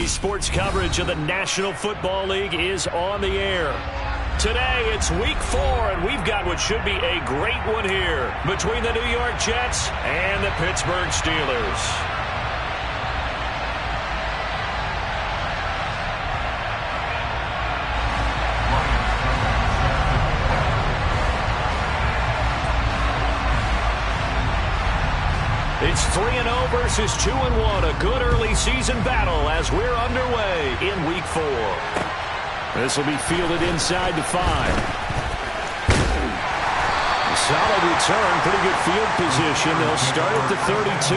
NBC Sports coverage of the National Football League is on the air. Today, it's Week 4, and we've got what should be a great one here between the New York Jets and the Pittsburgh Steelers. It's 3-0 versus 2-1, a good early season battle as we're underway in Week 4. This will be fielded inside the 5. Solid return, pretty good field position. They'll start at the 32.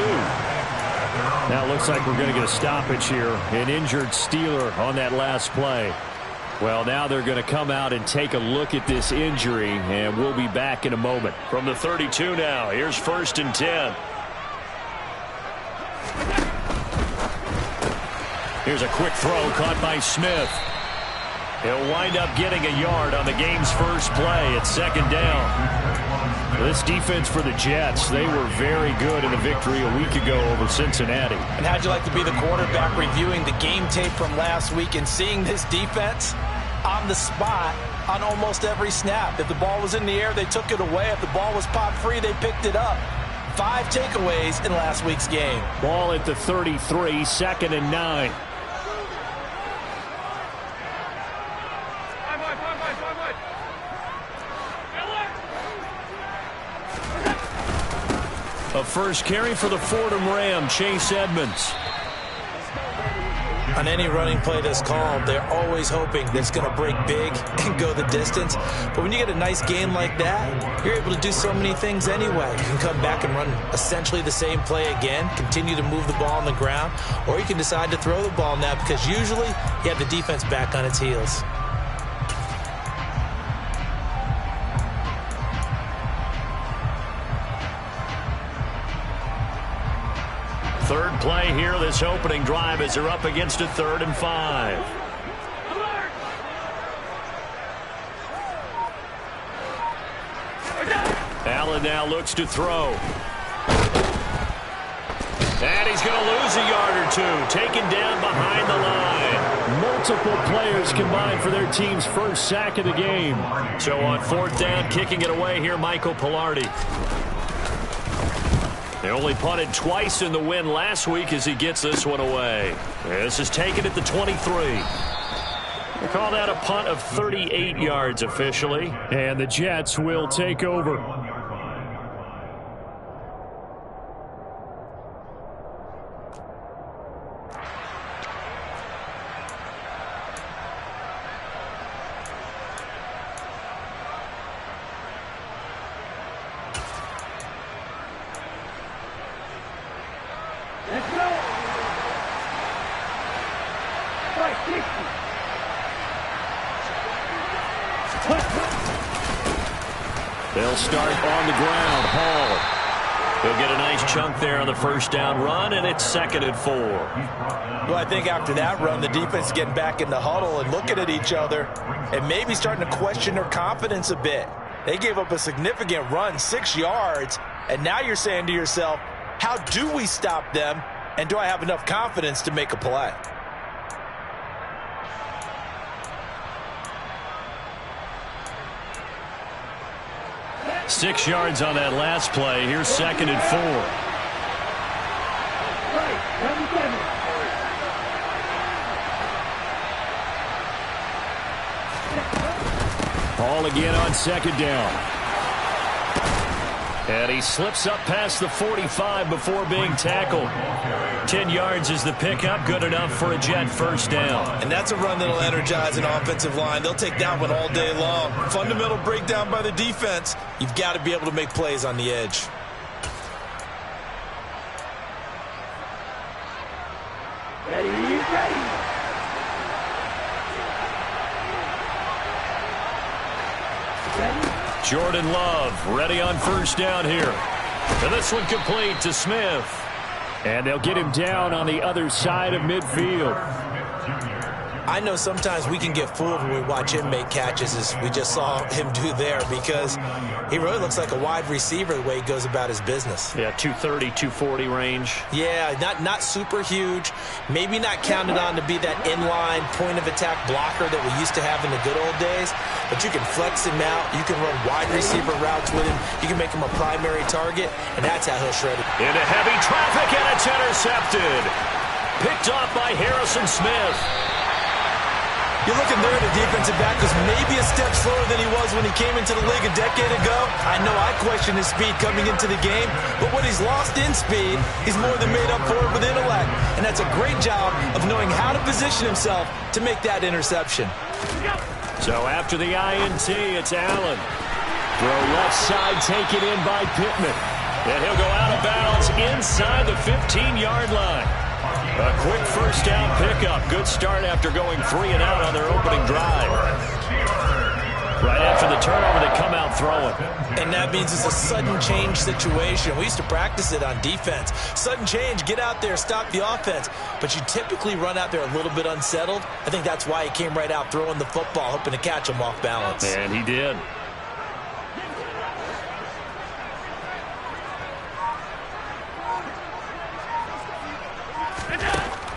Now it looks like we're going to get a stoppage here. An injured Steeler on that last play. Well, now they're going to come out and take a look at this injury, and we'll be back in a moment. From the 32 now, here's 1st and 10. Here's a quick throw caught by Smith. He'll wind up getting a yard on the game's first play at 2nd down. This defense for the Jets, they were very good in the victory a week ago over Cincinnati. And how'd you like to be the quarterback reviewing the game tape from last week and seeing this defense on the spot on almost every snap? If the ball was in the air, they took it away. If the ball was pop free, they picked it up. 5 takeaways in last week's game. Ball at the 33, 2nd and 9. A first carry for the Fordham Ram, Chase Edmonds. On any running play that's called, they're always hoping that it's going to break big and go the distance. But when you get a nice game like that, you're able to do so many things anyway. You can come back and run essentially the same play again, continue to move the ball on the ground, or you can decide to throw the ball now because usually you have the defense back on its heels. Third play here, this opening drive as they're up against a 3rd and 5. Allen now looks to throw. And he's going to lose a yard or two, taken down behind the line. Multiple players combined for their team's first sack of the game. So on 4th down, kicking it away here, Michael Pilardi. They only punted twice in the win last week as he gets this one away. This is taken at the 23. They call that a punt of 38 yards officially. And the Jets will take over. They'll start on the ground. Hall. He'll get a nice chunk there on the 1st down run, and it's 2nd and 4. Well, I think after that run, the defense is getting back in the huddle and looking at each other and maybe starting to question their confidence a bit. They gave up a significant run, 6 yards, and now you're saying to yourself, how do we stop them, and do I have enough confidence to make a play? Six yards on that last play. Here's 2nd and 4. Ball again on 2nd down. And he slips up past the 45 before being tackled. 10 yards is the pickup, good enough for a Jet 1st down. And that's a run that'll energize an offensive line. They'll take that one all day long. Fundamental breakdown by the defense. You've got to be able to make plays on the edge. Ready. Jordan Love ready on 1st down here. And this one complete to Smith. And they'll get him down on the other side of midfield. I know sometimes we can get fooled when we watch him make catches, as we just saw him do there, because he really looks like a wide receiver the way he goes about his business. Yeah, 230, 240 range. Yeah, not super huge. Maybe not counted on to be that inline point-of-attack blocker that we used to have in the good old days, but you can flex him out. You can run wide receiver routes with him. You can make him a primary target, and that's how he'll shred it. Into heavy traffic, and it's intercepted. Picked off by Harrison Smith. You're looking there at a defensive back who's maybe a step slower than he was when he came into the league a decade ago. I know I questioned his speed coming into the game, but what he's lost in speed, he's more than made up for it with intellect. And that's a great job of knowing how to position himself to make that interception. So after the INT, it's Allen. Throw left side, taken in by Pittman. And he'll go out of bounds inside the 15-yard line. A quick first down pickup. Good start after going 3 and out on their opening drive. Right after the turnover, they come out throwing. And that means it's a sudden change situation. We used to practice it on defense. Sudden change, get out there, stop the offense. But you typically run out there a little bit unsettled. I think that's why he came right out throwing the football, hoping to catch him off balance. And he did.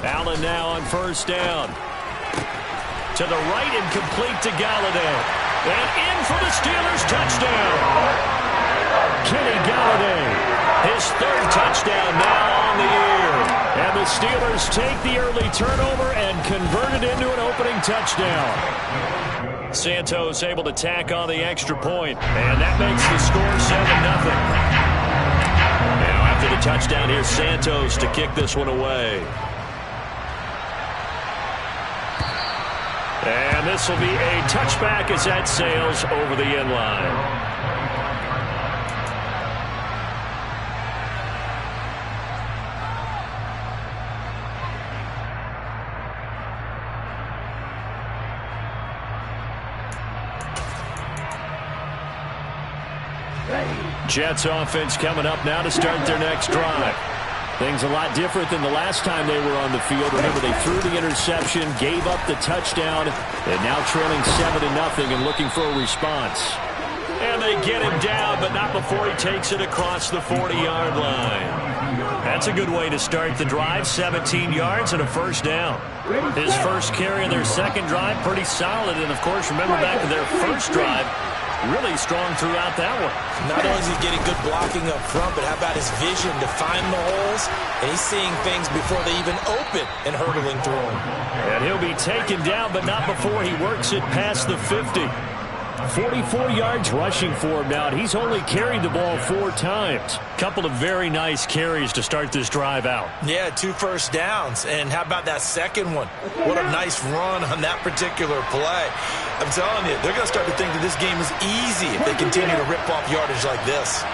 Allen now on first down. To the right and complete to Galladay. And in for the Steelers touchdown. Kenny Galladay. His 3rd touchdown now on the year. And the Steelers take the early turnover and convert it into an opening touchdown. Santos able to tack on the extra point. And that makes the score 7-0. Now after the touchdown, here's Santos to kick this one away. And this will be a touchback as that sails over the end line. Jets offense coming up now to start their next drive. Things a lot different than the last time they were on the field. Remember, they threw the interception, gave up the touchdown, and now trailing 7-0 and looking for a response. And they get him down, but not before he takes it across the 40-yard line. That's a good way to start the drive. 17 yards and a first down. His first carry of their second drive, pretty solid. And, of course, remember back to their first drive, really strong throughout that one. Not only is he getting good blocking up front, but how about his vision to find the holes? And he's seeing things before they even open and hurdling through them. And he'll be taken down, but not before he works it past the 50. 44 yards rushing for him now. He's only carried the ball 4 times. Couple of very nice carries to start this drive out. Yeah, 2 first downs. And how about that second one? What a nice run on that particular play. I'm telling you, they're going to start to think that this game is easy if they continue to rip off yardage like this.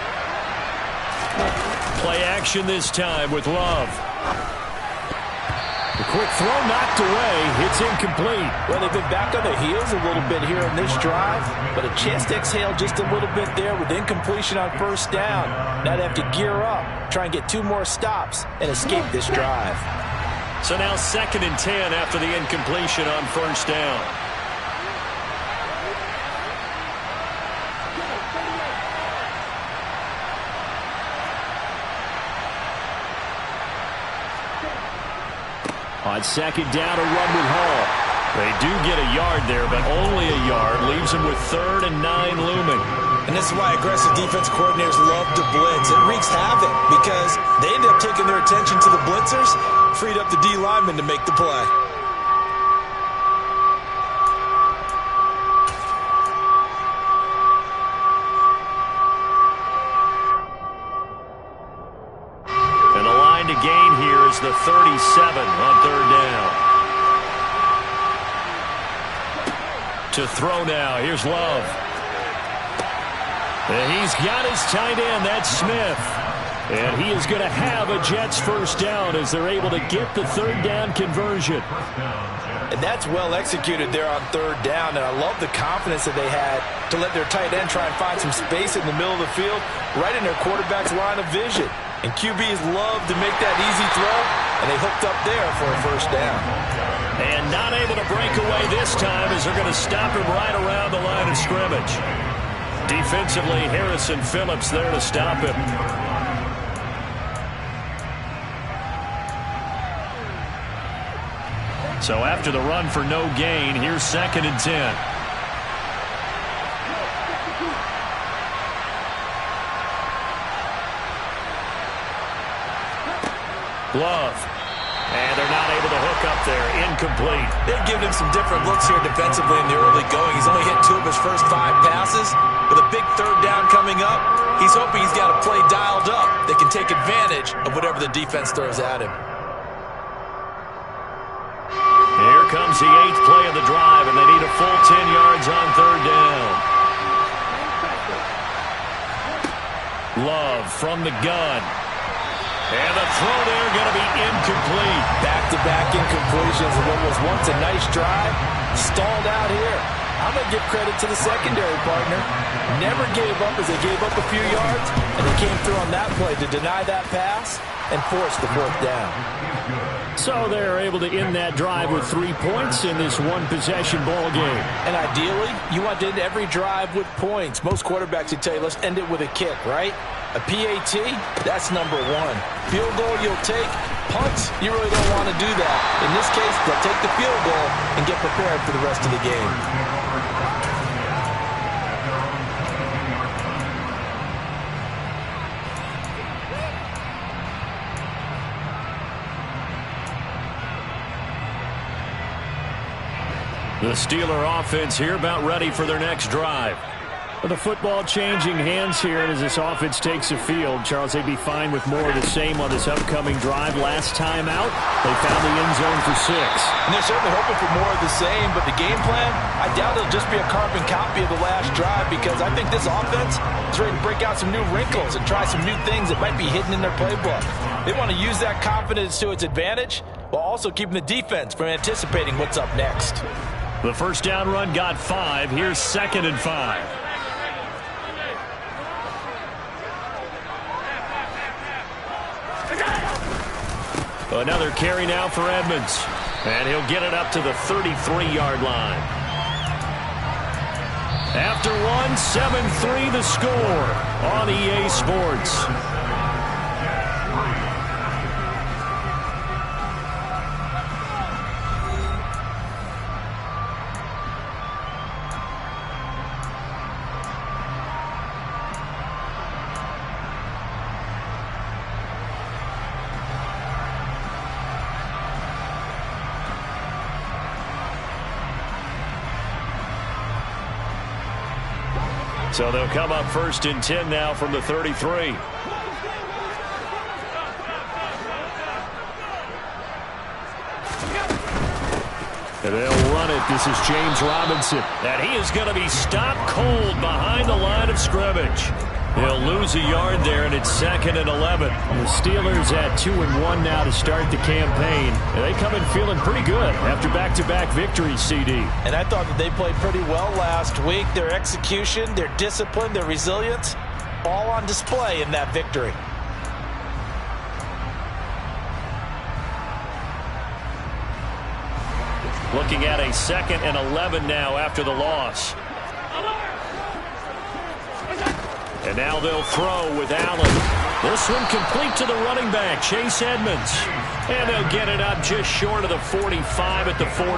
Play action this time with Love. The quick throw knocked away. It's incomplete. Well, they've been back on their heels a little bit here in this drive, but a chance to exhale just a little bit there with incompletion on first down. Now they have to gear up, try and get 2 more stops, and escape this drive. So now 2nd and 10 after the incompletion on first down. On second down, a run with Hall. They do get a yard there, but only a yard. Leaves them with 3rd and 9 looming. And this is why aggressive defense coordinators love to blitz. It wreaks havoc because they end up taking their attention to the blitzers, freed up the D lineman to make the play. And the line to gain here is the 37 on 3rd down. To throw now. Here's Love. And he's got his tight end. That's Smith. And he is going to have a Jets first down as they're able to get the 3rd down conversion. And that's well executed there on 3rd down. And I love the confidence that they had to let their tight end try and find some space in the middle of the field, right in their quarterback's line of vision. And QBs love to make that easy throw, and they hooked up there for a first down. And not able to break away this time as they're going to stop him right around the line of scrimmage. Defensively, Harrison Phillips there to stop him. So after the run for no gain, here's 2nd and 10. Glove. And they're not able to hook up there. Incomplete. They've given him some different looks here defensively in the early going. He's only hit 2 of his first 5 passes. With a big 3rd down coming up, he's hoping he's got a play dialed up that can take advantage of whatever the defense throws at him. Here comes the 8th play of the drive, and they need a full 10 yards on 3rd down. Love from the gun. And the throw there going to be incomplete. Back-to-back incompletions of what was once a nice drive. Stalled out here. I'm going to give credit to the secondary partner. Never gave up as they gave up a few yards, and they came through on that play to deny that pass and force the 4th down. So they're able to end that drive with 3 points in this one-possession ball game. And ideally, you want to end every drive with points. Most quarterbacks would tell you, let's end it with a kick, right? A PAT, that's number 1. Field goal you'll take. Punts, you really don't want to do that. In this case, they'll take the field goal and get prepared for the rest of the game. The Steeler offense here about ready for their next drive. With the football changing hands here, and as this offense takes the field, Charles, they'd be fine with more of the same on this upcoming drive. Last time out, they found the end zone for 6. And they're certainly hoping for more of the same, but the game plan, I doubt it'll just be a carbon copy of the last drive, because I think this offense is ready to break out some new wrinkles and try some new things that might be hidden in their playbook. They want to use that confidence to its advantage while also keeping the defense from anticipating what's up next. The first down run got 5. Here's 2nd and 5. Another carry now for Edmonds. And he'll get it up to the 33-yard line. After one, 7-3 the score on EA Sports. So they'll come up 1st and 10 now from the 33. And they'll run it. This is James Robinson. And he is going to be stopped cold behind the line of scrimmage. He'll lose a yard there, and it's 2nd and 11. The Steelers at 2-1 now to start the campaign. And they come in feeling pretty good after back-to-back victories, CD. And I thought that they played pretty well last week. Their execution, their discipline, their resilience, all on display in that victory. Looking at a 2nd and 11 now after the loss. And now they'll throw with Allen. This one complete to the running back, Chase Edmonds. And they'll get it up just short of the 45 at the 44.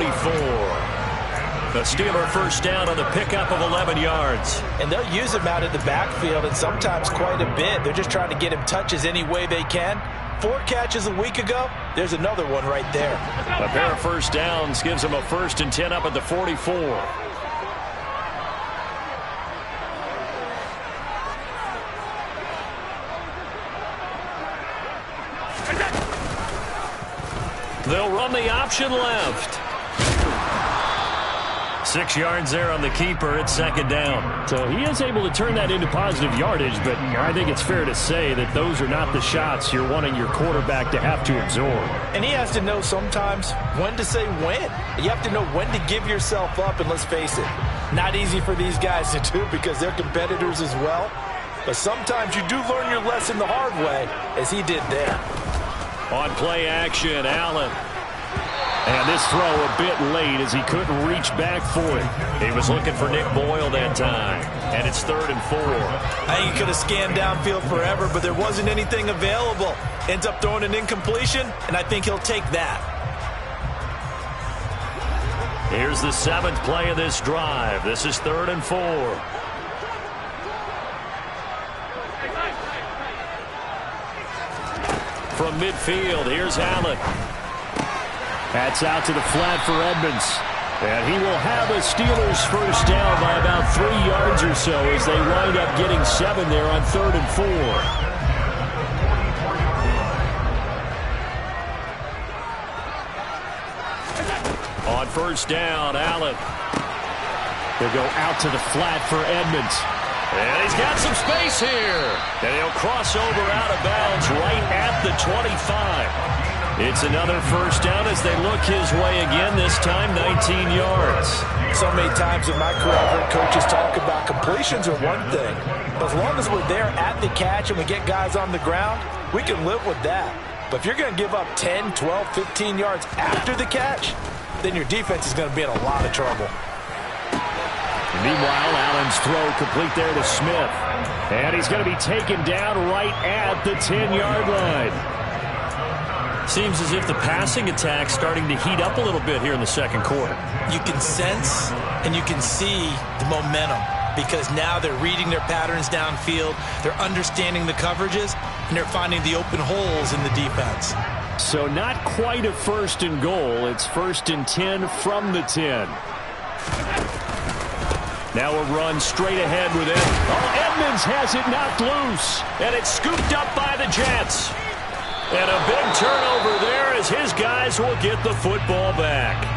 The Steeler first down on the pickup of 11 yards. And they'll use him out in the backfield, and sometimes quite a bit. They're just trying to get him touches any way they can. 4 catches a week ago. There's another one right there. A pair of first downs gives them a 1st and 10 up at the 44. They'll run the option left. 6 yards there on the keeper at 2nd down. So he is able to turn that into positive yardage, but I think it's fair to say that those are not the shots you're wanting your quarterback to have to absorb. And he has to know sometimes when to say when. You have to know when to give yourself up, and let's face it, not easy for these guys to do because they're competitors as well. But sometimes you do learn your lesson the hard way, as he did there. On play action, Allen. And this throw a bit late as he couldn't reach back for it. He was looking for Nick Boyle that time. And it's 3rd and 4. I think he could have scanned downfield forever, but there wasn't anything available. Ends up throwing an incompletion, and I think he'll take that. Here's the 7th play of this drive. This is 3rd and 4. From midfield, here's Allen. That's out to the flat for Edmonds. And he will have a Steelers first down by about 3 yards or so as they wind up getting 7 there on 3rd and 4. On first down, Allen. They'll go out to the flat for Edmonds. And he's got some space here. And he'll cross over out of bounds right at the 25. It's another first down as they look his way again, this time 19 yards. So many times in my career, I've heard coaches talk about completions are one thing. But as long as we're there at the catch and we get guys on the ground, we can live with that. But if you're going to give up 10, 12, 15 yards after the catch, then your defense is going to be in a lot of trouble. Meanwhile, Allen's throw complete there to Smith. And he's going to be taken down right at the 10-yard line. Seems as if the passing attack's starting to heat up a little bit here in the second quarter. You can sense and you can see the momentum because now they're reading their patterns downfield, they're understanding the coverages, and they're finding the open holes in the defense. So not quite a 1st and goal. It's 1st and 10 from the 10. Now a run straight ahead with it. Oh, Edmonds has it knocked loose, and it's scooped up by the Jets. And a big turnover there as his guys will get the football back.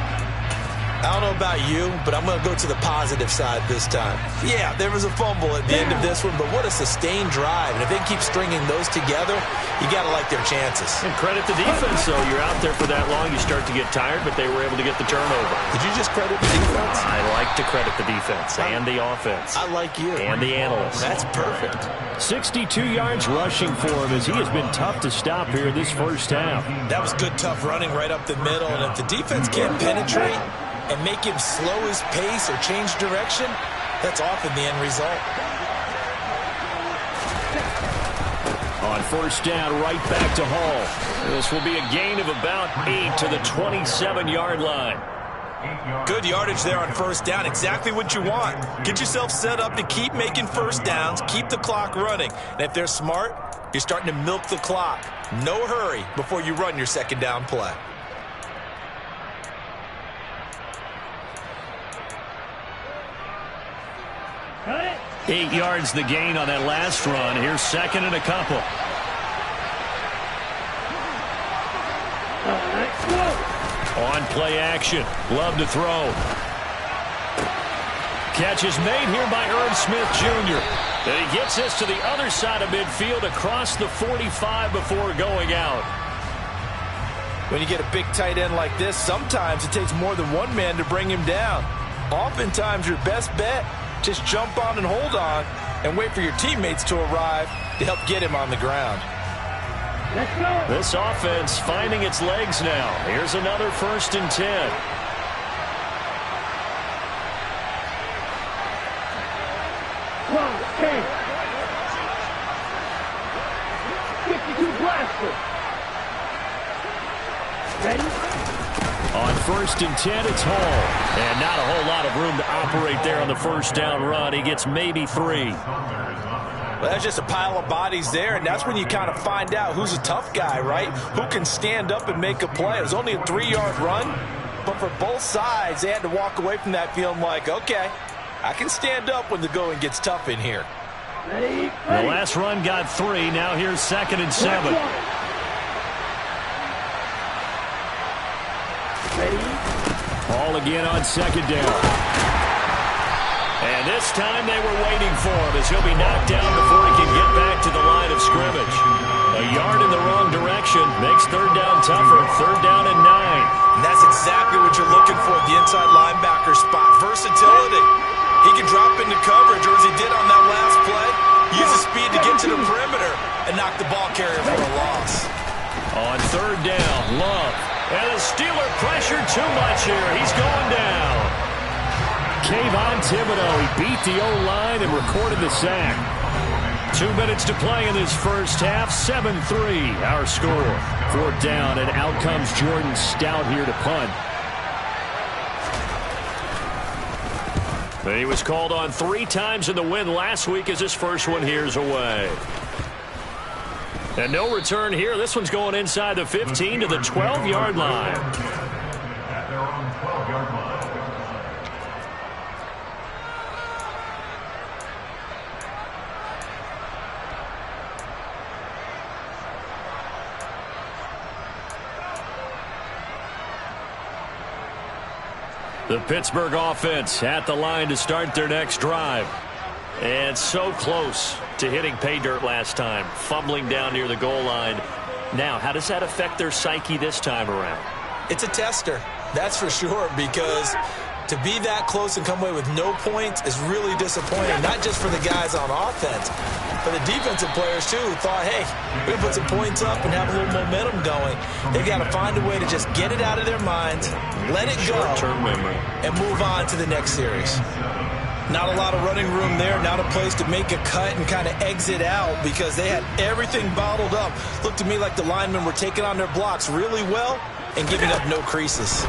I don't know about you, but I'm going to go to the positive side this time. Yeah, there was a fumble at the end of this one, but what a sustained drive. And if they keep stringing those together, you got to like their chances. And credit the defense, though. You're out there for that long, you start to get tired, but they were able to get the turnover. Did you just credit the defense? I like to credit the defense and the offense. I like you. And the analysts. That's perfect. 62 yards rushing for him as he has been tough to stop here this first half. That was good, tough running right up the middle. And if the defense can't penetrate and make him slow his pace or change direction, that's often the end result. On first down, right back to Hall. This will be a gain of about 8 to the 27-yard line. Good yardage there on first down. Exactly what you want. Get yourself set up to keep making first downs, keep the clock running. And if they're smart, you're starting to milk the clock. No hurry before you run your second down play. Got it. 8 yards the gain on that last run. Here's second and a couple. On play action. Love to throw. Catch is made here by Irv Smith Jr. Then he gets this to the other side of midfield across the 45 before going out. When you get a big tight end like this, sometimes it takes more than one man to bring him down. Oftentimes your best bet, just jump on and hold on and wait for your teammates to arrive to help get him on the ground. Let's go. This offense finding its legs now. Here's another first and 10. Okay. 52 blaster. Ready? On first and 10, it's Hall. And not a whole lot of room to operate there on the first down run. He gets maybe 3. Well, that's just a pile of bodies there, and that's when you kind of find out who's a tough guy, right? Who can stand up and make a play. It was only a 3-yard run, but for both sides, they had to walk away from that feeling like, okay, I can stand up when the going gets tough in here. Ready. The last run got 3. Now here's second and 7. Ready. Ball again on second down. And this time they were waiting for him as he'll be knocked down before he can get back to the line of scrimmage. A yard in the wrong direction makes third down tougher. Third down and 9. And that's exactly what you're looking for at the inside linebacker spot. Versatility. He can drop into coverage, or as he did on that last play, use his speed to get to the perimeter and knock the ball carrier for a loss. On third down, Love. And the Steeler Pressure too much here. He's going down. Kayvon Thibodeau, he beat the O-line and recorded the sack. 2 minutes to play in this first half. 7-3 our score. 4th down, and out comes Jordan Stout here to punt. He was called on 3 times in the win last week as his first one here's away. And no return here. This one's going inside the 15 to the 12-yard line. At their own 12-yard line. The Pittsburgh offense at the line to start their next drive. And so close to hitting pay dirt last time, fumbling down near the goal line. Now, how does that affect their psyche this time around? It's a tester, that's for sure, because to be that close and come away with no points is really disappointing, not just for the guys on offense, but the defensive players, too, who thought, hey, we're going to put some points up and have a little momentum going. They've got to find a way to just get it out of their minds, let it go, short-term memory, and move on to the next series. Not a lot of running room there, not a place to make a cut and kind of exit out because they had everything bottled up. Looked to me like the linemen were taking on their blocks really well and giving up no creases.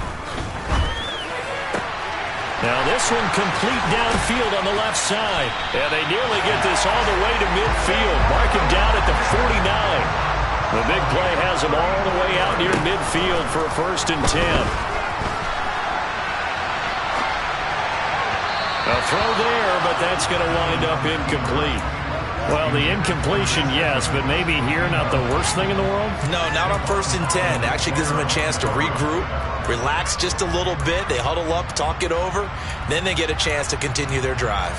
Now this one complete downfield on the left side. And they nearly get this all the way to midfield. Mark him down at the 49. The big play has him all the way out near midfield for a 1st and 10. A throw there, but that's going to wind up incomplete. Well, the incompletion, yes, but maybe here not the worst thing in the world? No, not on 1st and 10. Actually gives them a chance to regroup, relax just a little bit. They huddle up, talk it over. Then they get a chance to continue their drive.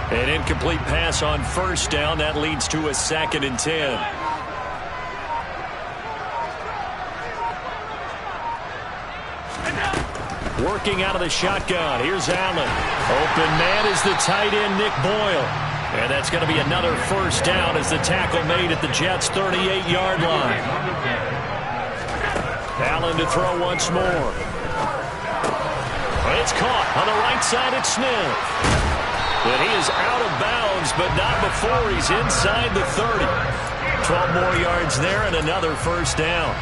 An incomplete pass on 1st down. That leads to a 2nd and 10. Working out of the shotgun. Here's Allen. Open man is the tight end, Nick Boyle. And that's going to be another 1st down as the tackle made at the Jets' 38-yard line. Allen to throw once more. It's caught on the right side at Smith. But he is out of bounds, but not before he's inside the 30. 12 more yards there and another 1st down.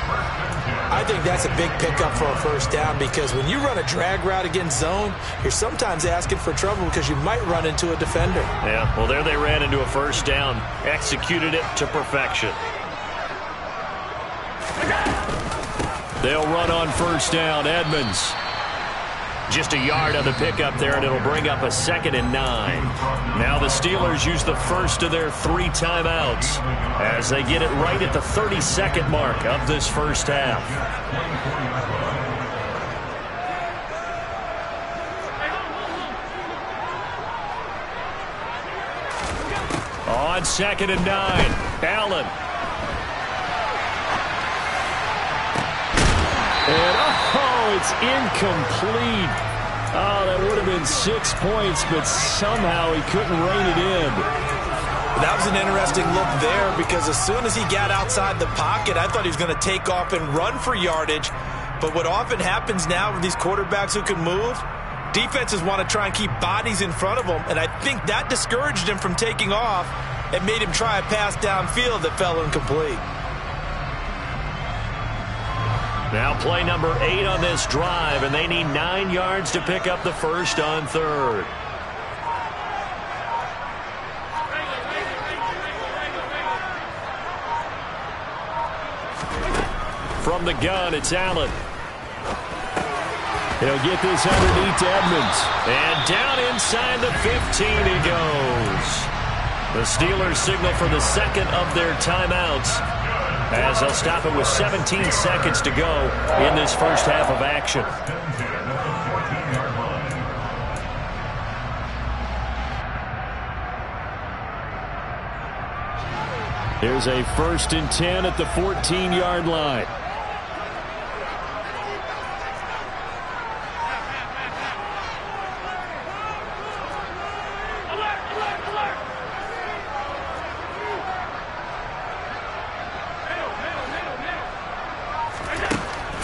I think that's a big pickup for a 1st down because when you run a drag route against zone, you're sometimes asking for trouble because you might run into a defender. Yeah, well, there they ran into a 1st down, executed it to perfection. They'll run on 1st down. Edmonds. Just a yard on the pickup there, and it'll bring up a 2nd and 9. Now the Steelers use the first of their 3 timeouts as they get it right at the 32nd mark of this first half. On 2nd and 9, Allen. And it's incomplete. Oh, that would have been 6 points, but somehow he couldn't rein it in. That was an interesting look there because as soon as he got outside the pocket, I thought he was going to take off and run for yardage. But what often happens now with these quarterbacks who can move, defenses want to try and keep bodies in front of them, and I think that discouraged him from taking off and made him try a pass downfield that fell incomplete. Now play number 8 on this drive, and they need 9 yards to pick up the first on 3rd. From the gun, it's Allen. He'll get this underneath to Edmonds. And down inside the 15 he goes. The Steelers signal for the 2nd of their timeouts, as they'll stop it with 17 seconds to go in this first half of action. Here's a 1st and 10 at the 14-yard line.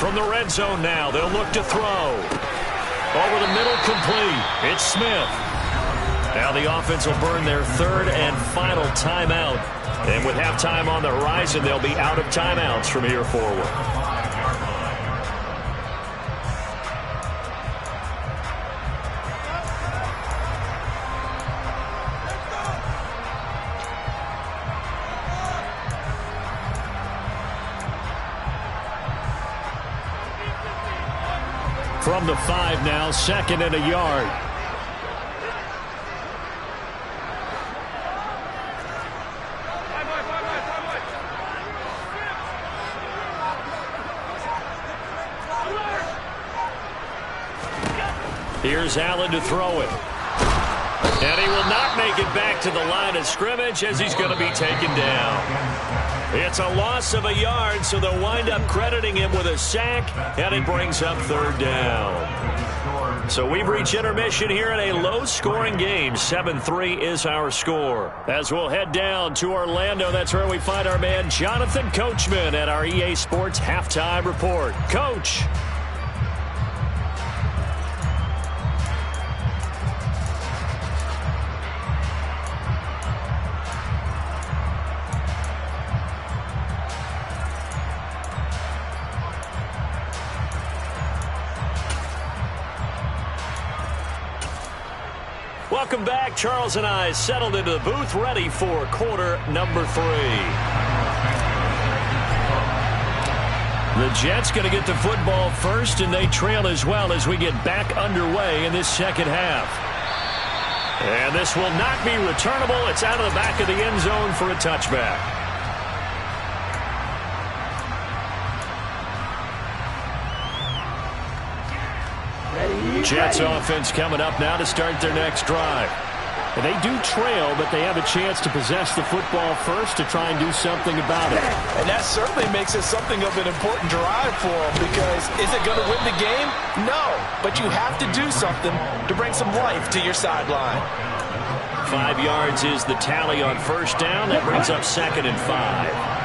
From the red zone now, they'll look to throw. Over the middle, complete. It's Smith. Now the offense will burn their third and final timeout. And with halftime on the horizon, they'll be out of timeouts from here forward. From the 5 now, 2nd and a yard. Here's Allen to throw it. And he will not make it back to the line of scrimmage as he's going to be taken down. It's a loss of a yard, so they'll wind up crediting him with a sack, and it brings up 3rd down. So we've reached intermission here in a low-scoring game. 7-3 is our score. As we'll head down to Orlando, that's where we find our man Jonathan Coachman at our EA Sports Halftime Report. Coach. Welcome back. Charles and I settled into the booth, ready for quarter number 3. The Jets going to get the football first, and they trail as well as we get back underway in this second half. And this will not be returnable. It's out of the back of the end zone for a touchback. Jets offense coming up now to start their next drive. And they do trail, but they have a chance to possess the football first to try and do something about it. And that certainly makes it something of an important drive for them, because is it going to win the game? No, but you have to do something to bring some life to your sideline. 5 yards is the tally on first down. That brings up 2nd and 5.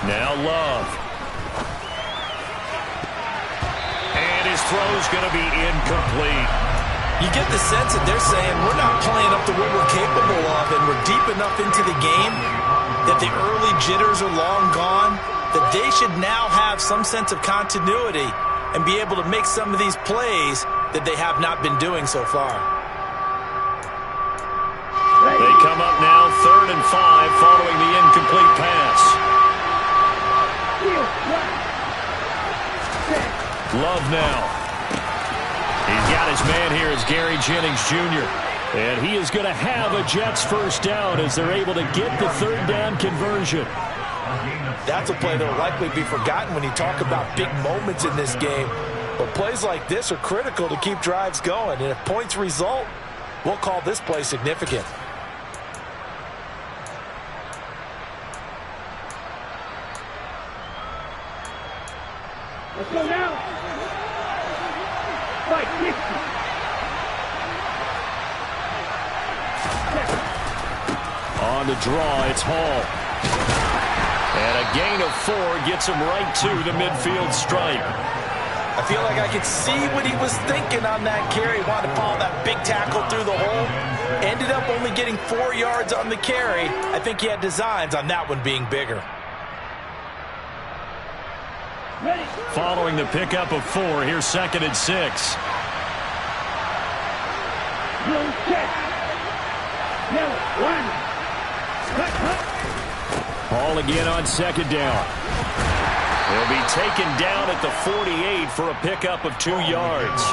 Now Love. And his throw's going to be incomplete. You get the sense that they're saying we're not playing up to what we're capable of, and we're deep enough into the game that the early jitters are long gone, that they should now have some sense of continuity and be able to make some of these plays that they have not been doing so far. They come up now 3rd and 5 following the incomplete pass. Love now. He's got his man here as Gary Jennings Jr. And he is going to have a Jets first down as they're able to get the 3rd down conversion. That's a play that will likely be forgotten when you talk about big moments in this game. But plays like this are critical to keep drives going. And if points result, we'll call this play significant. Let's go now. Fight. On the draw, it's Hall. And a gain of 4 gets him right to the midfield stripe. I feel like I could see what he was thinking on that carry. Wanted to follow that big tackle through the hole. Ended up only getting 4 yards on the carry. I think he had designs on that one being bigger. Following the pickup of 4, here's 2nd and 6. Hall again on 2nd down. He'll be taken down at the 48 for a pickup of 2 yards.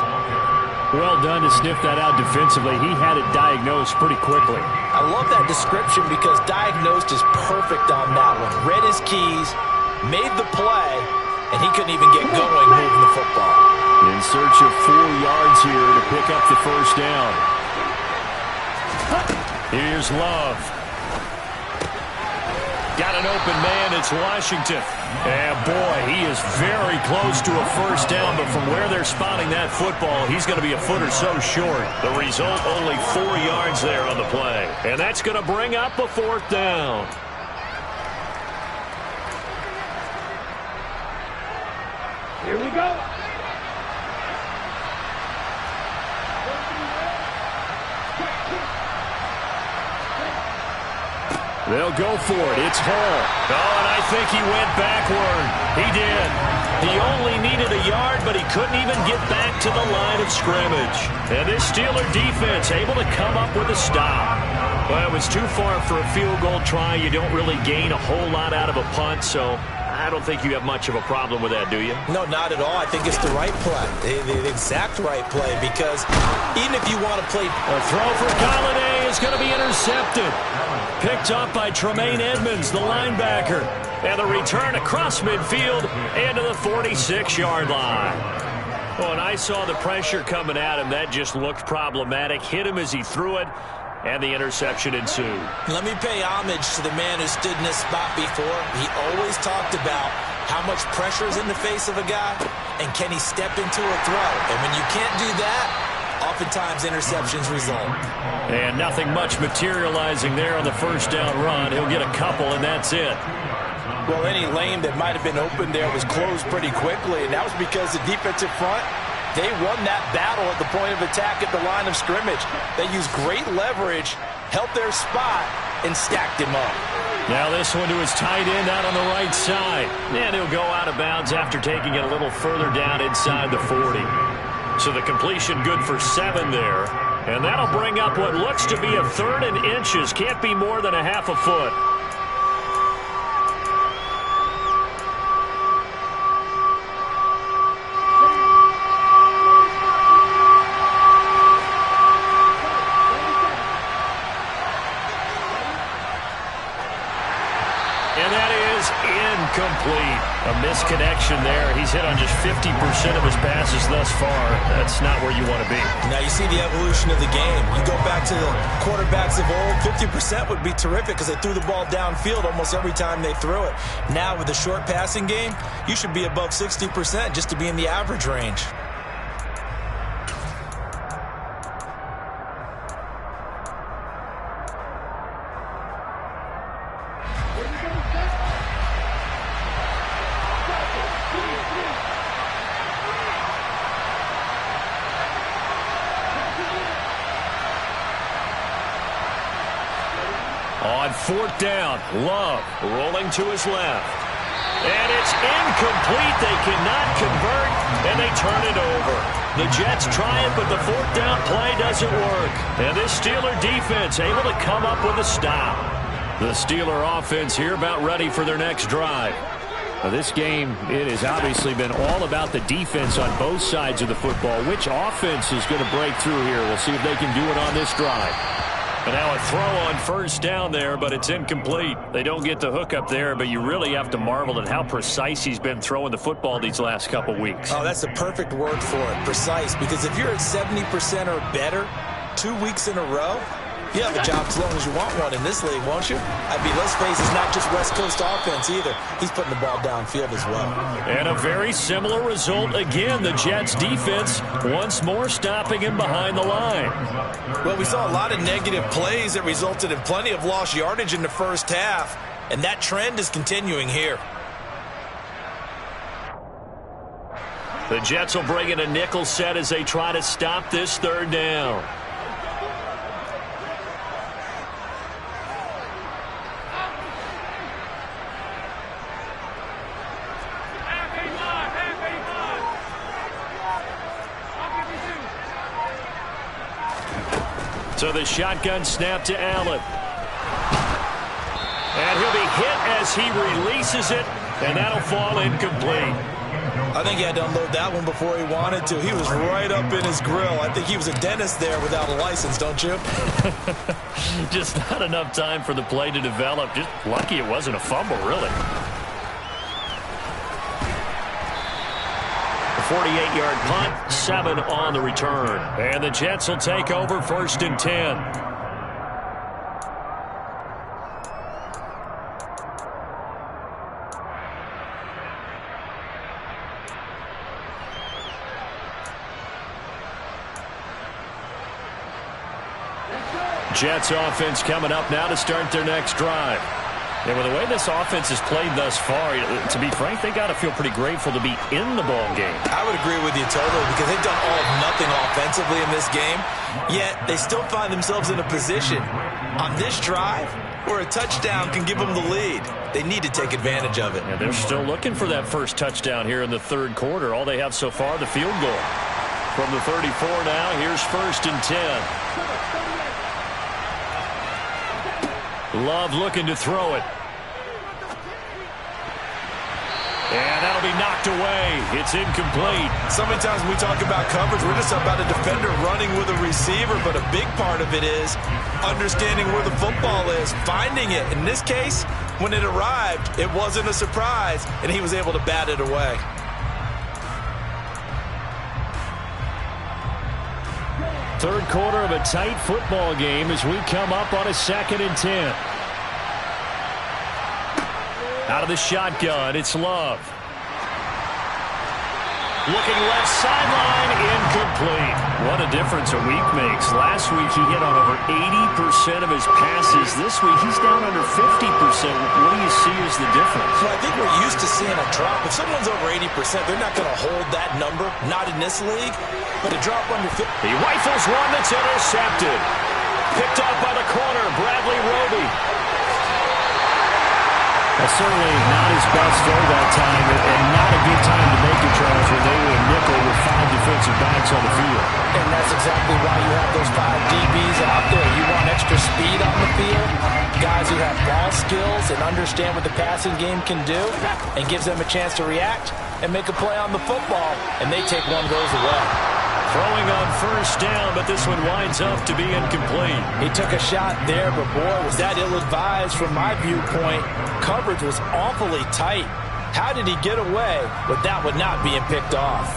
Well done to sniff that out defensively. He had it diagnosed pretty quickly. I love that description because diagnosed is perfect on that one. Read his keys, made the play, and he couldn't even get going moving the football. In search of 4 yards here to pick up the first down. Here's Love. Got got an open man. It's Washington. And, boy, he is very close to a first down, but from where they're spotting that football, he's going to be a foot or so short. The result, only 4 yards there on the play. And that's going to bring up a fourth down. Here we go. They'll go for it. It's Hall. Oh, and I think he went backward. He did. He only needed a yard, but he couldn't even get back to the line of scrimmage. And this Steeler defense able to come up with a stop. Well, it was too far for a field goal try. You don't really gain a whole lot out of a punt, so I don't think you have much of a problem with that, do you? No, not at all. I think it's the right play, the exact right play, because even if you want to play... A throw for Galladay is going to be intercepted. Picked up by Tremaine Edmonds, the linebacker. And the return across midfield into the 46-yard line. Oh, and I saw the pressure coming at him. That just looked problematic. Hit him as he threw it, and the interception ensued. Let me pay homage to the man who stood in this spot before. He always talked about how much pressure is in the face of a guy, and can he step into a throw. And when you can't do that, oftentimes interceptions result. And nothing much materializing there on the first down run. He'll get a couple, and that's it. Well, any lane that might have been open there was closed pretty quickly, and that was because the defensive front, they won that battle at the point of attack at the line of scrimmage. They used great leverage, held their spot, and stacked him up. Now this one to his tight end out on the right side. And he'll go out of bounds after taking it a little further down inside the 40. So the completion good for 7 there. And that'll bring up what looks to be a 3rd and inches. Can't be more than a half a foot. Incomplete. A misconnection there. He's hit on just 50% of his passes thus far. That's not where you want to be. Now you see the evolution of the game. You go back to the quarterbacks of old, 50% would be terrific because they threw the ball downfield almost every time they threw it. Now with the short passing game, you should be above 60% just to be in the average range. On 4th down, Love rolling to his left. And it's incomplete. They cannot convert, and they turn it over. The Jets try it, but the 4th down play doesn't work. And this Steeler defense able to come up with a stop. The Steeler offense here about ready for their next drive. Now this game, it has obviously been all about the defense on both sides of the football. Which offense is going to break through here? We'll see if they can do it on this drive. And now a throw on 1st down there, but it's incomplete. They don't get the hook up there, but you really have to marvel at how precise he's been throwing the football these last couple weeks. Oh, that's the perfect word for it, precise, because if you're at 70% or better 2 weeks in a row, you have a job as long as you want one in this league, won't you? I mean, let's face it, it's not just West Coast offense either. He's putting the ball downfield as well. And a very similar result again. The Jets defense once more stopping him behind the line. Well, we saw a lot of negative plays that resulted in plenty of lost yardage in the first half, and that trend is continuing here. The Jets will bring in a nickel set as they try to stop this 3rd down. So the shotgun snap to Allen. And he'll be hit as he releases it, and that'll fall incomplete. I think he had to unload that one before he wanted to. He was right up in his grill. I think he was a dentist there without a license, don't you? Just not enough time for the play to develop. Just lucky it wasn't a fumble, really. 48-yard punt, 7 on the return. And the Jets will take over 1st and 10. Jets offense coming up now to start their next drive. And with the way this offense has played thus far, to be frank, they got to feel pretty grateful to be in the ball game. I would agree with you totally, because they've done all of nothing offensively in this game, yet they still find themselves in a position on this drive where a touchdown can give them the lead. They need to take advantage of it. And they're still looking for that first touchdown here in the third quarter. All they have so far, the field goal. From the 34 now, here's 1st and 10. Love looking to throw it. And that'll be knocked away. It's incomplete. So many times when we talk about coverage, we're just about a defender running with a receiver, but a big part of it is understanding where the football is, finding it. In this case, when it arrived, it wasn't a surprise, and he was able to bat it away. Third quarter of a tight football game as we come up on a 2nd and 10. Out of the shotgun, it's Love. Looking left sideline, incomplete. What a difference a week makes. Last week he hit on over 80% of his passes. This week he's down under 50%. What do you see as the difference? Well, I think we're used to seeing a drop. If someone's over 80%, they're not going to hold that number. Not in this league. But a drop under 50. He rifles one that's intercepted. Picked off by the corner, Bradley Roby. Certainly not his best throw that time, and not a good time to make it, Charles, when they were in nickel with 5 defensive backs on the field. And that's exactly why you have those 5 DBs out there. You want extra speed on the field, guys who have ball skills and understand what the passing game can do, and gives them a chance to react and make a play on the football, and they take one goes away. Throwing on 1st down, but this one winds up to be incomplete. He took a shot there, but boy, was that ill-advised from my viewpoint. Coverage was awfully tight. How did he get away with that one not being picked off?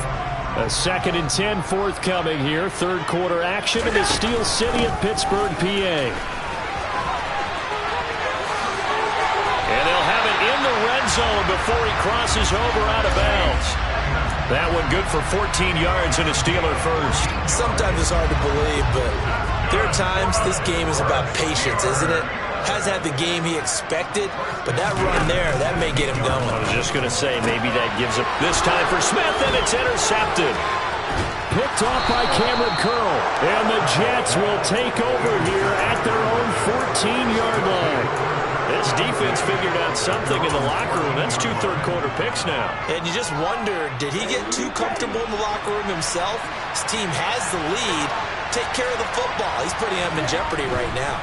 A 2nd and 10 forthcoming here. Third quarter action in the Steel City of Pittsburgh, PA. And they'll have it in the red zone before he crosses over out of bounds. That one good for 14 yards and a Steeler first. Sometimes it's hard to believe, but there are times this game is about patience, isn't it? Has had the game he expected, but that run there, that may get him going. I was just going to say, maybe that gives up this time for Smith, and it's intercepted. Picked off by Cameron Curl, and the Jets will take over here at their own 14-yard line. This defense figured out something in the locker room. That's 2 third-quarter picks now. And you just wonder, did he get too comfortable in the locker room himself? His team has the lead. Take care of the football. He's putting him in jeopardy right now.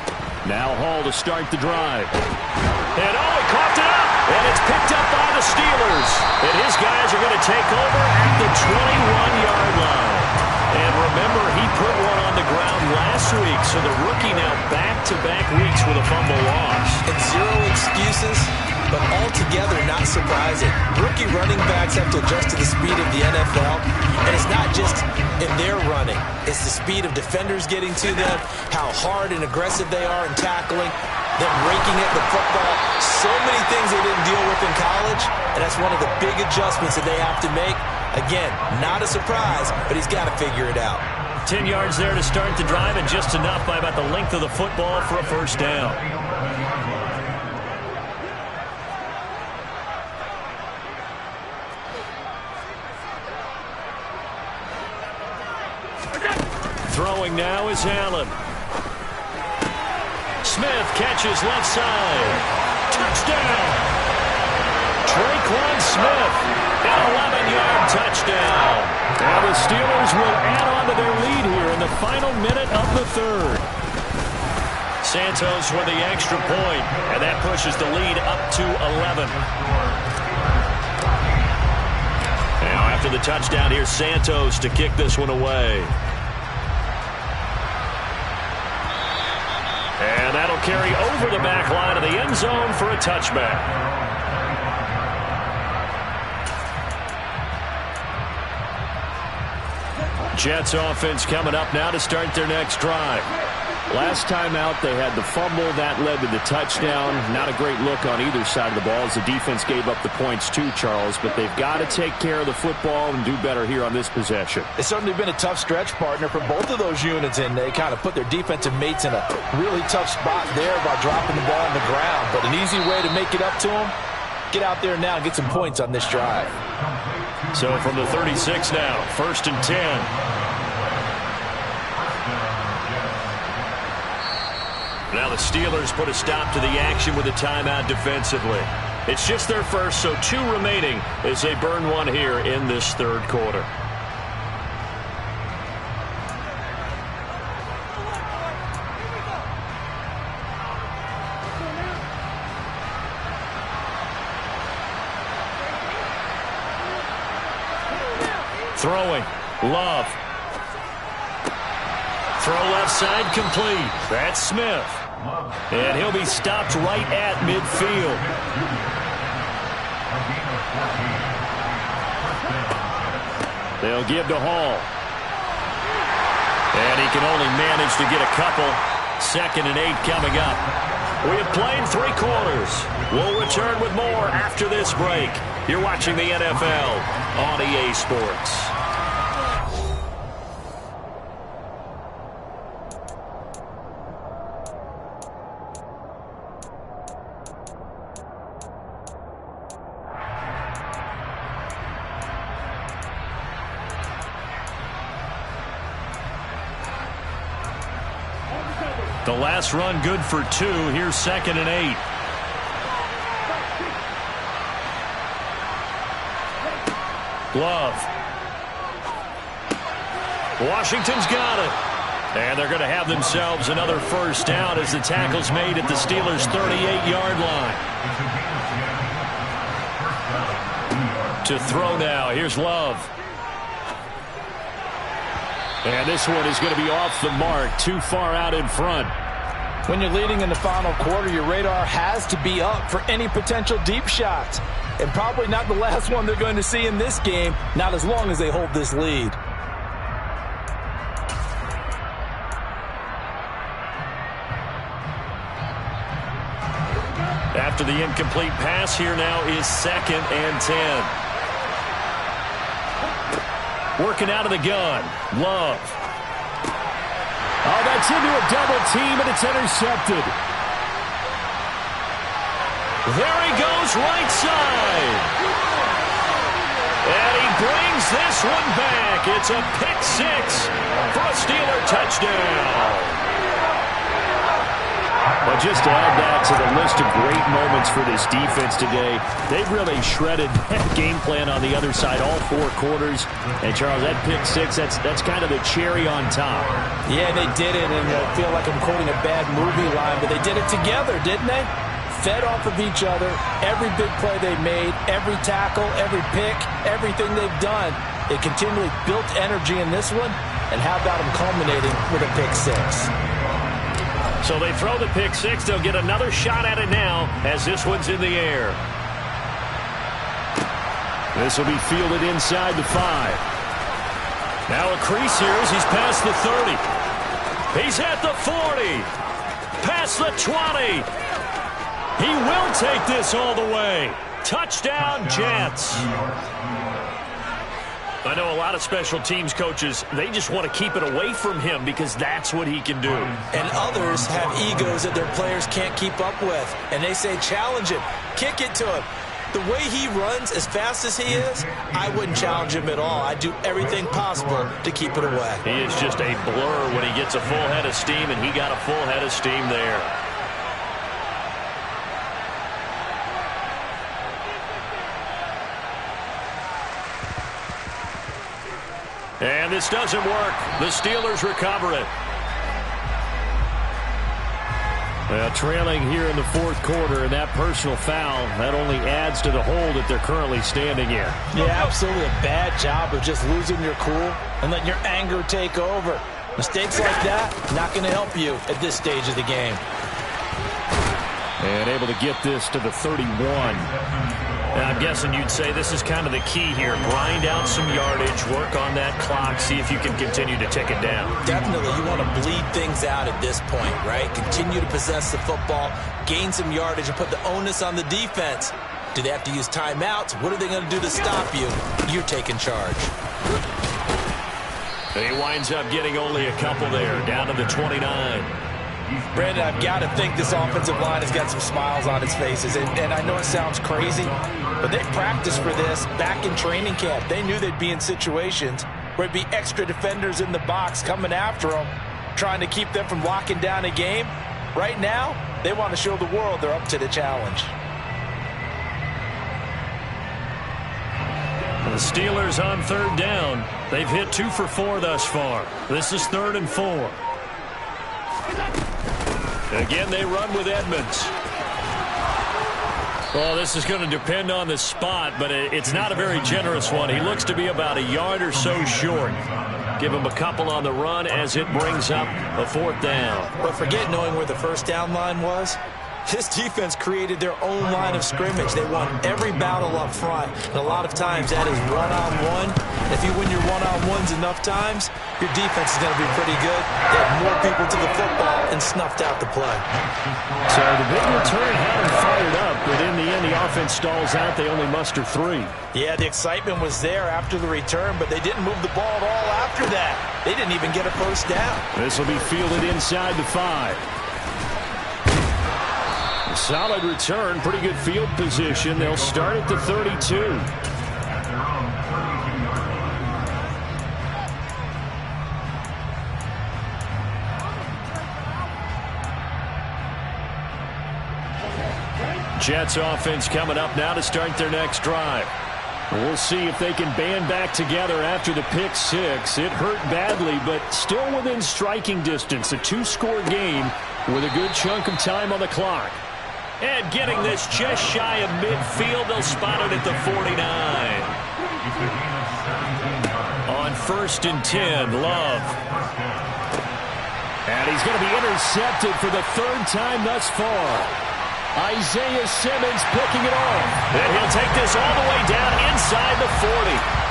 Now Hall to start the drive. And he coughed it up. And it's picked up by the Steelers. And his guys are going to take over at the 21-yard line. And remember, he put one on the ground last week, so the rookie now back-to-back weeks with a fumble loss. And 0 excuses, but altogether not surprising. Rookie running backs have to adjust to the speed of the NFL, and it's not just in their running. It's the speed of defenders getting to them, how hard and aggressive they are in tackling, them raking at the football. So many things they didn't deal with in college, and that's one of the big adjustments that they have to make. Again, not a surprise, but he's got to figure it out. 10 yards there to start the drive, and just enough by about the length of the football for a first down. Throwing now is Allen. Smith catches left side. Touchdown! Traquan Smith, an 11-yard touchdown. Now the Steelers will add on to their lead here in the final minute of the third. Santos with the extra point, and that pushes the lead up to 11. Now after the touchdown, here's Santos to kick this one away. And that'll carry over the back line of the end zone for a touchback. Jets offense coming up now to start their next drive. Last time out, they had the fumble. That led to the touchdown. Not a great look on either side of the ball as the defense gave up the points too, Charles. But they've got to take care of the football and do better here on this possession. It's certainly been a tough stretch, partner, for both of those units, and they kind of put their defensive mates in a really tough spot there by dropping the ball on the ground. But an easy way to make it up to them, get out there now and get some points on this drive. So from the 36 now, 1st and 10. Now the Steelers put a stop to the action with a timeout defensively. It's just their first, so 2 remaining as they burn one here in this 3rd quarter. Throwing. Love. Throw left side complete. That's Smith. And he'll be stopped right at midfield. They'll give to Hall. And he can only manage to get a couple. 2nd and 8 coming up. We have played 3 quarters. We'll return with more after this break. You're watching the NFL on EA Sports. The last run good for 2. Here's 2nd and 8. Glove. Washington's got it. And they're going to have themselves another first down as the tackle's made at the Steelers' 38-yard line. To throw now. Here's Love. And this one is going to be off the mark, too far out in front. When you're leading in the final quarter, your radar has to be up for any potential deep shots. And probably not the last one they're going to see in this game, not as long as they hold this lead. After the incomplete pass, here now is 2nd and 10. Working out of the gun. Love. Oh, that's into a double team, and it's intercepted. There he goes, right side. And he brings this one back. It's a pick 6 for a Steeler touchdown. But just to add that to the list of great moments for this defense today, they've really shredded that game plan on the other side all 4 quarters. And, Charles, that pick 6, that's kind of the cherry on top. Yeah, they did it, and I feel like I'm quoting a bad movie line, but they did it together, didn't they? Fed off of each other, every big play they made, every tackle, every pick, everything they've done. They continually built energy in this one, and how about them culminating with a pick 6? So they throw the pick 6. They'll get another shot at it now as this one's in the air. This will be fielded inside the 5. Now a crease here as he's past the 30. He's at the 40. Past the 20. He will take this all the way. Touchdown, Jets. I know a lot of special teams coaches, they just want to keep it away from him because that's what he can do. And others have egos that their players can't keep up with. And they say, challenge him, kick it to him. The way he runs as fast as he is, I wouldn't challenge him at all. I'd do everything possible to keep it away. He is just a blur when he gets a full head of steam, and he got a full head of steam there. And this doesn't work. The Steelers recover it. Well, trailing here in the 4th quarter, and that personal foul, that only adds to the hole that they're currently standing in. Yeah, absolutely a bad job of just losing your cool and letting your anger take over. Mistakes like that, not going to help you at this stage of the game. And able to get this to the 31. I'm guessing you'd say this is kind of the key here. Grind out some yardage, work on that clock, see if you can continue to tick it down. Definitely, you want to bleed things out at this point, right? Continue to possess the football, gain some yardage, and put the onus on the defense. Do they have to use timeouts? What are they going to do to stop you? You're taking charge. He winds up getting only a couple there, down to the 29. Brandon, I've got to think this offensive line has got some smiles on its faces. And I know it sounds crazy, but they practiced for this back in training camp. They knew they'd be in situations where it'd be extra defenders in the box coming after them, trying to keep them from locking down a game. Right now, they want to show the world they're up to the challenge. The Steelers on third down. They've hit 2 for 4 thus far. This is 3rd and 4. Again, they run with Edmonds. Well, this is going to depend on the spot, but it's not a very generous one. He looks to be about a yard or so short. Give him a couple on the run as it brings up a 4th down. But forget knowing where the first down line was. This defense created their own line of scrimmage. They won every battle up front, and a lot of times that is one-on-one. If you win your one-on-ones enough times, your defense is going to be pretty good. They have more people to the football and snuffed out the play. So the big return had them fired up, but in the end, the offense stalls out. They only muster 3. Yeah, the excitement was there after the return, but they didn't move the ball at all after that. They didn't even get a first down. This will be fielded inside the 5. Solid return, pretty good field position. They'll start at the 32. Jets offense coming up now to start their next drive. We'll see if they can band back together after the pick 6. It hurt badly, but still within striking distance. A 2-score game with a good chunk of time on the clock. And getting this just shy of midfield, they'll spot it at the 49. On 1st and 10, Love. And he's going to be intercepted for the 3rd time thus far. Isaiah Simmons picking it off. And he'll take this all the way down inside the 40.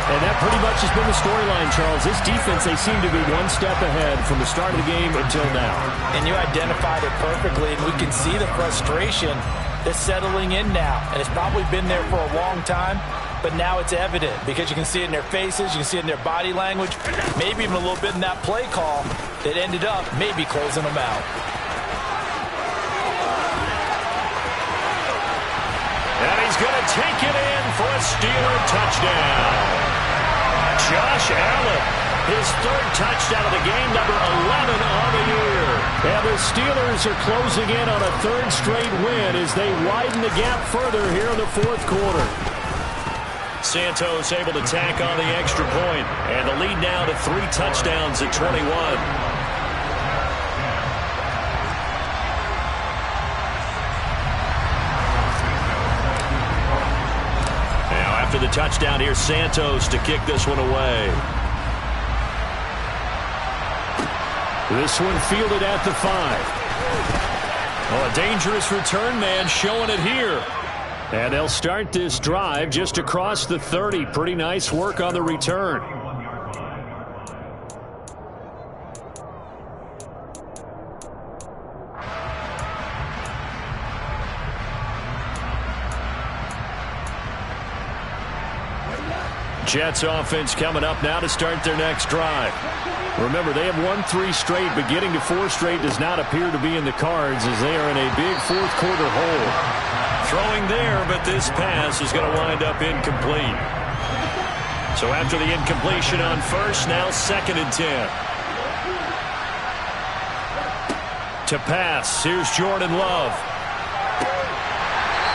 And that pretty much has been the storyline, Charles. This defense, they seem to be one step ahead from the start of the game until now. And you identified it perfectly, and we can see the frustration that's settling in now. And it's probably been there for a long time, but now it's evident because you can see it in their faces, you can see it in their body language, maybe even a little bit in that play call that ended up maybe closing them out. And he's going to take it in for a Steeler touchdown. Josh Allen, his 3rd touchdown of the game, number 11 on the year. And the Steelers are closing in on a 3rd straight win as they widen the gap further here in the 4th quarter. Santos able to tack on the extra point, and the lead now to 3 touchdowns at 21. After the touchdown, here's Santos to kick this one away. This one fielded at the 5. Oh, a dangerous return man showing it here. And they'll start this drive just across the 30. Pretty nice work on the return. Jets offense coming up now to start their next drive. Remember, they have won 3 straight, but getting to 4 straight does not appear to be in the cards as they are in a big 4th quarter hole. Throwing there, but this pass is going to wind up incomplete. So after the incompletion on 1st, now 2nd and 10. To pass, here's Jordan Love.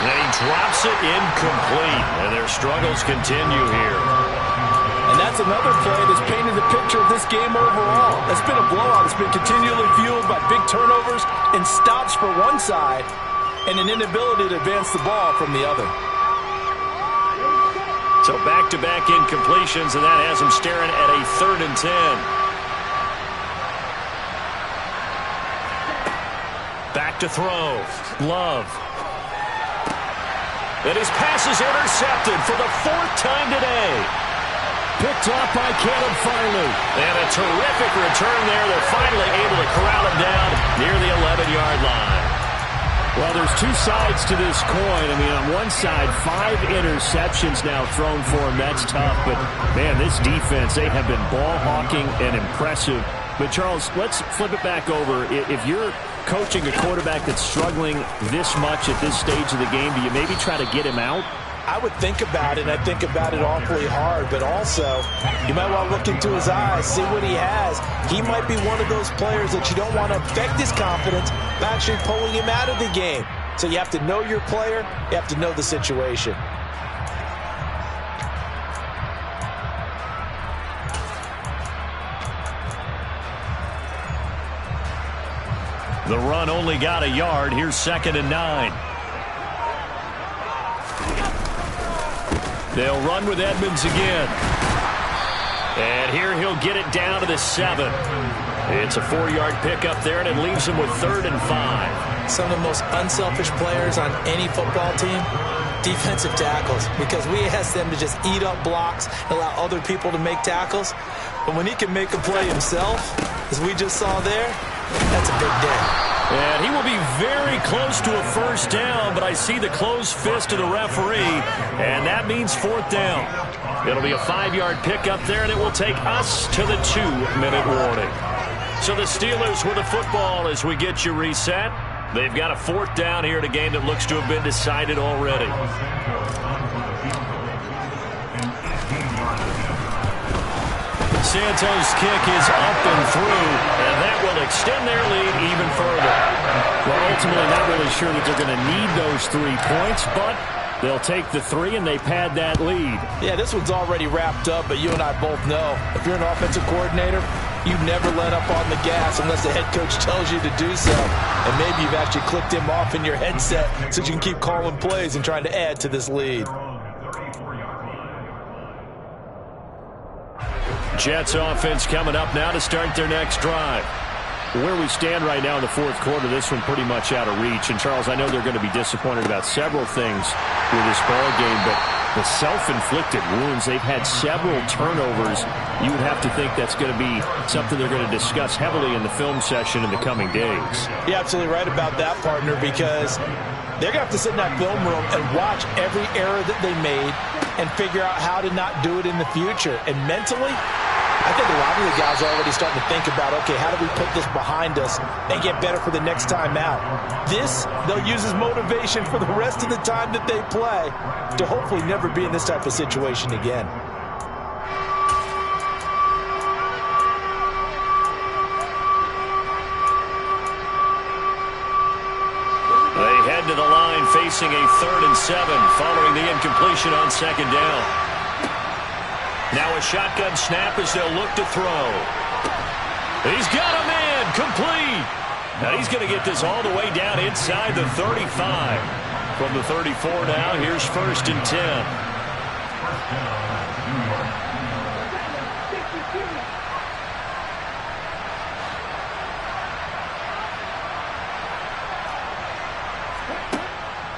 And he drops it incomplete, and their struggles continue here. And that's another play that's painted the picture of this game overall. It's been a blowout. It's been continually fueled by big turnovers and stops for one side and an inability to advance the ball from the other. So back-to-back incompletions, and that has him staring at a 3rd and 10. Back to throw. Love. And his pass is intercepted for the 4th time today. Picked off by Caleb Farley. And a terrific return there. They're finally able to corral him down near the 11-yard line. Well, there's two sides to this coin. I mean, on one side, 5 interceptions now thrown for him. That's tough. But, man, this defense, they have been ball hawking and impressive. But, Charles, let's flip it back over. If you're coaching a quarterback that's struggling this much at this stage of the game, do you maybe try to get him out? I would think about it, and I think about it awfully hard, but also you might want to look into his eyes, see what he has. He might be one of those players that you don't want to affect his confidence by actually pulling him out of the game. So you have to know your player, you have to know the situation. The run only got a yard. Here's 2nd and 9. They'll run with Edmonds again. And here he'll get it down to the 7. It's a 4-yard pickup there, and it leaves him with 3rd and 5. Some of the most unselfish players on any football team, defensive tackles, because we ask them to just eat up blocks, allow other people to make tackles. But when he can make a play himself, as we just saw there, that's a big day. And he will be very close to a 1st down, but I see the closed fist of the referee, and that means 4th down. It'll be a 5-yard pickup there, and it will take us to the 2-minute warning. So the Steelers with the football as we get you reset. They've got a 4th down here in a game that looks to have been decided already. Santos' kick is up and through, and that will extend their lead even further. Well, ultimately, not really sure that they're going to need those 3 points, but they'll take the 3 and they pad that lead. Yeah, this one's already wrapped up, but you and I both know if you're an offensive coordinator, you never let up on the gas unless the head coach tells you to do so. And maybe you've actually clicked him off in your headset so you can keep calling plays and trying to add to this lead. Jets offense coming up now to start their next drive. Where we stand right now in the 4th quarter, this one pretty much out of reach. And, Charles, I know they're going to be disappointed about several things with this ball game, but the self-inflicted wounds, they've had several turnovers. You would have to think that's going to be something they're going to discuss heavily in the film session in the coming days. You're absolutely right about that, partner, because they're going to have to sit in that film room and watch every error that they made and figure out how to not do it in the future. And mentally, I think a lot of the guys are already starting to think about, okay, how do we put this behind us and get better for the next time out? This, they'll use as motivation for the rest of the time that they play to hopefully never be in this type of situation again. They head to the line facing a 3rd and 7 following the incompletion on 2nd down. Now a shotgun snap as they'll look to throw. He's got a man complete. And he's going to get this all the way down inside the 35. From the 34 now, here's 1st and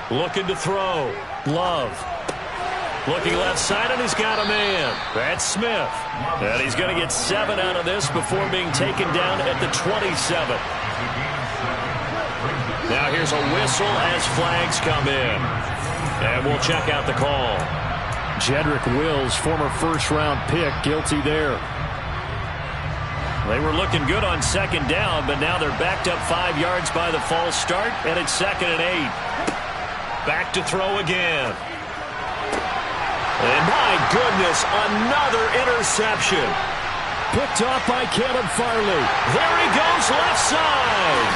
10. Looking to throw. Love. Looking left side, and he's got a man. That's Smith. And he's going to get 7 out of this before being taken down at the 27. Now here's a whistle as flags come in. And we'll check out the call. Jedrick Wills, former 1st-round pick, guilty there. They were looking good on 2nd down, but now they're backed up 5 yards by the false start, and it's 2nd and 8. Back to throw again. And my goodness, another interception. Picked off by Caleb Farley. There he goes, left side.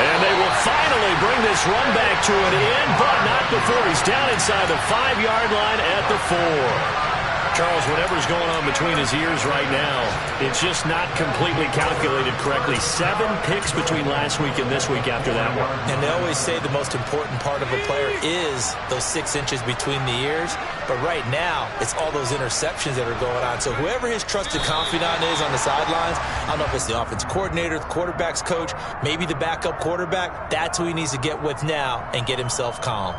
And they will finally bring this run back to an end, but not before he's down inside the 5-yard line at the 4. Charles, whatever's going on between his ears right now, it's just not completely calculated correctly. 7 picks between last week and this week after that one. And they always say the most important part of a player is those 6 inches between the ears. But right now, it's all those interceptions that are going on. So whoever his trusted confidant is on the sidelines, I don't know if it's the offense coordinator, the quarterback's coach, maybe the backup quarterback, that's who he needs to get with now and get himself calm.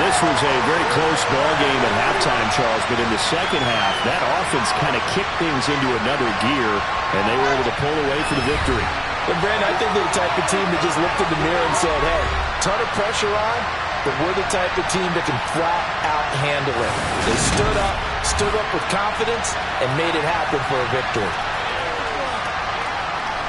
This was a very close ball game at halftime, Charles, but in the second half, that offense kind of kicked things into another gear, and they were able to pull away for the victory. And Brandon, I think they're the type of team that just looked in the mirror and said, hey, ton of pressure on, but we're the type of team that can flat out handle it. They stood up with confidence, and made it happen for a victory.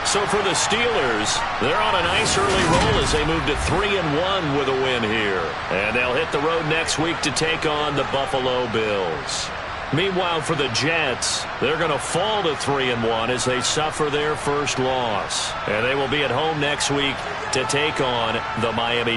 So for the Steelers, they're on a nice early roll as they move to 3-1 with a win here. And they'll hit the road next week to take on the Buffalo Bills. Meanwhile, for the Jets, they're going to fall to 3-1 as they suffer their first loss. And they will be at home next week to take on the Miami Dolphins.